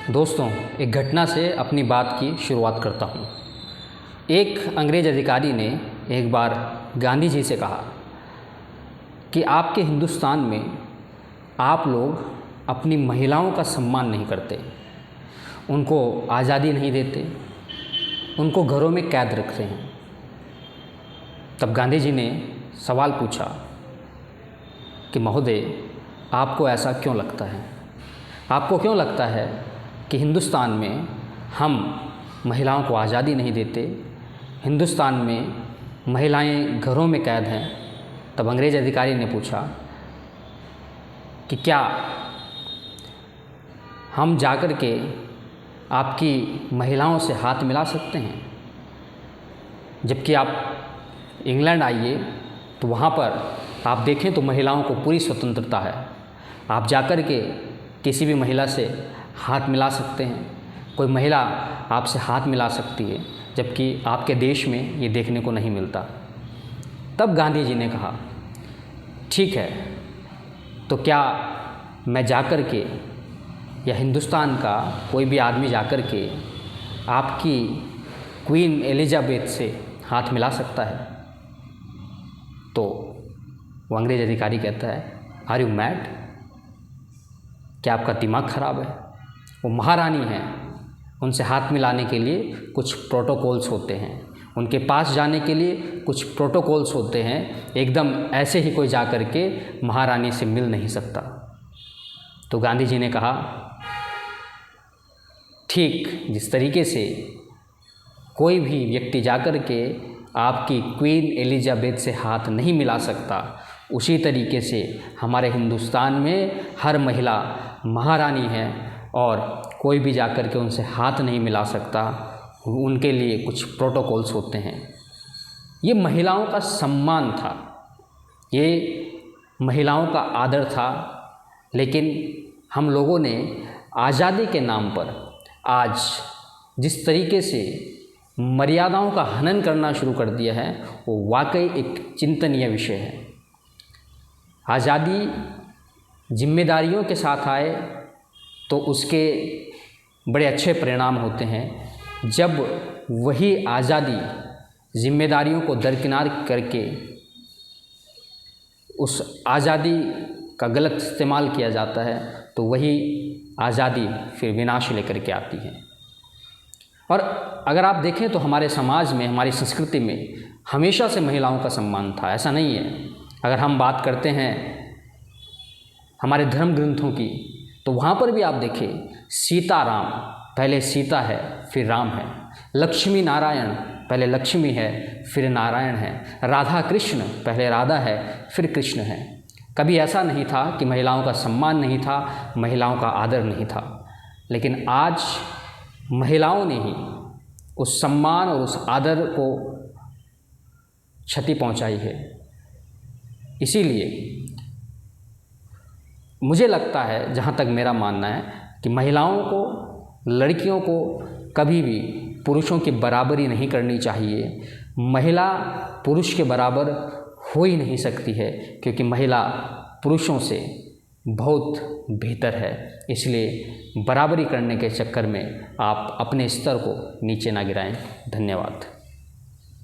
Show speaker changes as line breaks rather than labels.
दोस्तों, एक घटना से अपनी बात की शुरुआत करता हूँ। एक अंग्रेज़ अधिकारी ने एक बार गांधी जी से कहा कि आपके हिंदुस्तान में आप लोग अपनी महिलाओं का सम्मान नहीं करते, उनको आज़ादी नहीं देते, उनको घरों में कैद रखते हैं। तब गांधी जी ने सवाल पूछा कि महोदय, आपको ऐसा क्यों लगता है? आपको क्यों लगता है कि हिंदुस्तान में हम महिलाओं को आज़ादी नहीं देते, हिंदुस्तान में महिलाएं घरों में कैद हैं? तब अंग्रेज़ अधिकारी ने पूछा कि क्या हम जाकर के आपकी महिलाओं से हाथ मिला सकते हैं? जबकि आप इंग्लैंड आइए तो वहाँ पर आप देखें तो महिलाओं को पूरी स्वतंत्रता है। आप जाकर के किसी भी महिला से हाथ मिला सकते हैं, कोई महिला आपसे हाथ मिला सकती है, जबकि आपके देश में ये देखने को नहीं मिलता। तब गांधी जी ने कहा, ठीक है, तो क्या मैं जाकर के या हिंदुस्तान का कोई भी आदमी जाकर के आपकी क्वीन एलिजाबेथ से हाथ मिला सकता है? तो वो अंग्रेज़ अधिकारी कहता है, आर यू मैड? क्या आपका दिमाग ख़राब है? वो महारानी हैं, उनसे हाथ मिलाने के लिए कुछ प्रोटोकॉल्स होते हैं, उनके पास जाने के लिए कुछ प्रोटोकॉल्स होते हैं। एकदम ऐसे ही कोई जा कर के महारानी से मिल नहीं सकता। तो गांधी जी ने कहा, ठीक जिस तरीके से कोई भी व्यक्ति जाकर के आपकी क्वीन एलिजाबेथ से हाथ नहीं मिला सकता, उसी तरीके से हमारे हिंदुस्तान में हर महिला महारानी है और कोई भी जाकर के उनसे हाथ नहीं मिला सकता। उनके लिए कुछ प्रोटोकॉल्स होते हैं। ये महिलाओं का सम्मान था, ये महिलाओं का आदर था। लेकिन हम लोगों ने आज़ादी के नाम पर आज जिस तरीके से मर्यादाओं का हनन करना शुरू कर दिया है, वो वाकई एक चिंतनीय विषय है। आज़ादी जिम्मेदारियों के साथ आए तो उसके बड़े अच्छे परिणाम होते हैं। जब वही आज़ादी जिम्मेदारियों को दरकिनार करके उस आज़ादी का गलत इस्तेमाल किया जाता है, तो वही आज़ादी फिर विनाश लेकर के आती है। और अगर आप देखें तो हमारे समाज में, हमारी संस्कृति में हमेशा से महिलाओं का सम्मान था, ऐसा नहीं है। अगर हम बात करते हैं हमारे धर्म ग्रंथों की, तो वहाँ पर भी आप देखें, सीता राम, पहले सीता है फिर राम है। लक्ष्मी नारायण, पहले लक्ष्मी है फिर नारायण है। राधा कृष्ण, पहले राधा है फिर कृष्ण है। कभी ऐसा नहीं था कि महिलाओं का सम्मान नहीं था, महिलाओं का आदर नहीं था। लेकिन आज महिलाओं ने ही उस सम्मान और उस आदर को क्षति पहुंचाई है। इसीलिए मुझे लगता है, जहाँ तक मेरा मानना है, कि महिलाओं को, लड़कियों को कभी भी पुरुषों की बराबरी नहीं करनी चाहिए। महिला पुरुष के बराबर हो ही नहीं सकती है, क्योंकि महिला पुरुषों से बहुत बेहतर है। इसलिए बराबरी करने के चक्कर में आप अपने स्तर को नीचे ना गिराएं। धन्यवाद।